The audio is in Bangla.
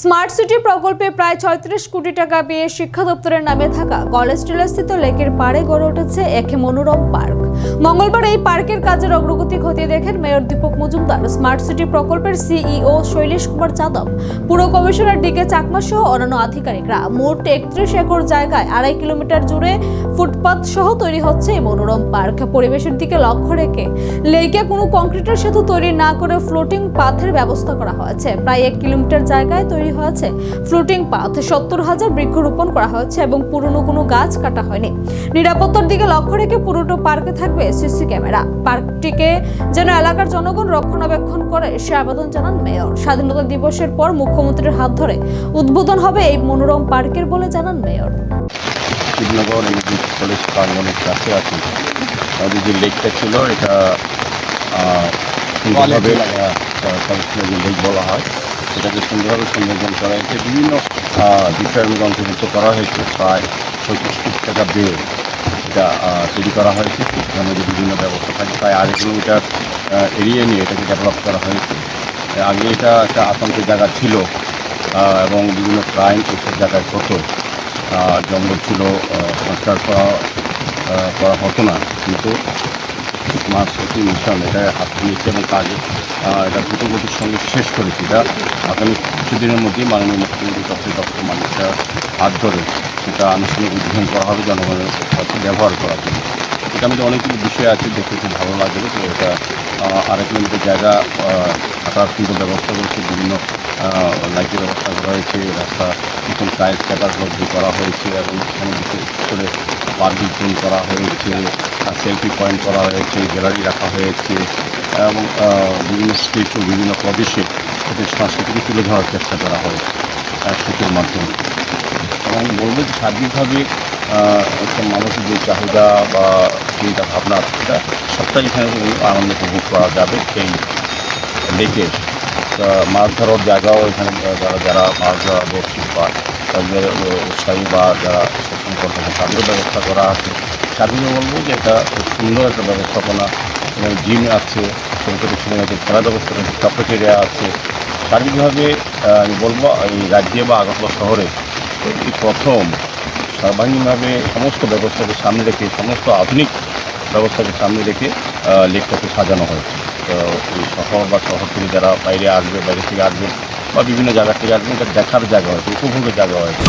স্মার্ট সিটি প্রকল্পে প্রায় ৩৬ কোটি টাকা ব্যয়ে শিক্ষা দপ্তরের নামে থাকা কলেজ স্থিত লেকের পাড়ে গড়ে উঠেছে এক মনোরম পার্ক। মঙ্গলবার এই পার্কের কাজের অগ্রগতি খতিয়ে দেখেন mayor Dipak Majumdar, smart city প্রকল্পের সিইও শৈলেশ কুমার যাদব, পুর কমিশনার ডিকে চাকমা সহ অন্যান্য আধিকারিকরা। মোট ৩১ একর জায়গায় ২.৫ কিলোমিটার জুড়ে ফুটপাথ সহ তৈরি হচ্ছে এই মনোরম পার্ক। পরিবেশের দিকে লক্ষ্য রেখে লেকে কোনো কংক্রিটের সেতু তৈরি না করে ফ্লোটিং পাথের ব্যবস্থা করা হয়েছে। প্রায় ১ কিলোমিটার জায়গায় তৈরি হয়েছে ফ্লোটিং পাথ, ৭০,০০০ বৃক্ষরোপণ করা হয়েছে এবং পুরনো কোনো গাছ কাটা হয়নি। নিরাপত্তার দিকে লক্ষ্য রেখে পুরোটা পার্কে থাকবে সিসি ক্যামেরা। পার্কটিকে যেন এলাকার জনগণ রক্ষণাবেক্ষণ করে সে আবেদন জানান মেয়র। স্বাধীনতা দিবসের পর মুখ্যমন্ত্রীর হাত ধরে উদ্বোধন হবে এই মনোরম পার্কের বলে জানান মেয়র। শিবনগর এমএজি কলেজ প্রাঙ্গণের কাছে আছে। আমাদের যে লেকটা ছিল এটা সুন্দরভাবে লেক বলা হয়, সেটাকে সুন্দরভাবে সৌন্দর্যন করা হয়েছে। বিভিন্ন বিষয়ের মধ্যে অন্তর্ভুক্ত করা হয়েছে। প্রায় ৩৫ কোটি টাকা ব্যয়ে এটা তৈরি করা হয়েছে। সেখানে বিভিন্ন ব্যবস্থা থাকে। প্রায় ২.৫ কিলোমিটার এরিয়া নিয়ে এটাকে ডেভেলপ করা হয়েছে। আগে এটা একটা আতঙ্কের জায়গা ছিল এবং বিভিন্ন ক্রাইম এইসব জায়গায় হতো। জঙ্গল ছিল, সংস্কার করা হতো না, কিন্তু স্মার্ট সিটি মিশন এটা হাত নিয়েছে এবং কাজে এটা দ্রুতগতির সঙ্গে শেষ করেছে। এটা আগামী কিছুদিনের মধ্যেই মাননীয় মুখ্যমন্ত্রী ডক্টর মানিকটা হাত ধরে সেটা আনুষ্ঠানিক উদ্বোধন করা হবে জনগণের কাছে ব্যবহার করার জন্য। এটা আমাদের অনেকগুলো বিষয় আছে, দেখে খুব ভালো লাগবে। তো এটা ২.৫ কিলোমিটার জায়গা থাকার সুন্দর ব্যবস্থা রয়েছে, বিভিন্ন লাইটের ব্যবস্থা করা হয়েছে, রাস্তা নতুন টাইলস কাটার মধ্যে করা হয়েছে এবং সেখানে বিশেষ করে পার্কিং জোন করা হয়েছে, সেলফি পয়েন্ট করা হয়েছে, গ্যালারি রাখা হয়েছে এবং বিভিন্ন স্টেশন বিভিন্ন প্রদেশে তাদের সংস্কৃতিকে তুলে ধরার চেষ্টা করা হয়েছে সেতুর মাধ্যমে। এবং বলবো যে সার্বিকভাবে একটা মানুষের যে চাহিদা বা চিন্তা ভাবনা সেটা সবটাই এখানে আনন্দ উপভোগ করা যাবে। এই লেকে মাছ ধরার জায়গাও এখানে যারা মাছ ধরা বর্ষি বা তাদের উৎসাহী বা যারা সেখান করতে তাদেরও ব্যবস্থা করা আছে। সার্বিকভাবে বলবো যে এটা সুন্দর একটা ব্যবস্থাপনা। এখানে জিম আছে, ছোটো ছোটো ছেলেমেয়েদের খেলার ব্যবস্থা রয়েছে, ক্যাফেটেরিয়া আছে। সার্বিকভাবে আমি বলবো এই রাজ্যে বা আগরতলা শহরে এই প্রথম সর্বাঙ্গীনভাবে সমস্ত ব্যবস্থাকে সামনে রেখে, সমস্ত আধুনিক ব্যবস্থাকে সামনে রেখে লেকটাকে সাজানো হয়েছে। তো এই শহর বা শহর থেকে যারা বাইরে থেকে আসবে বা বিভিন্ন জায়গা থেকে আসবে, এটা দেখার জায়গা হয়েছে, উপভোগের জায়গা হয়েছে।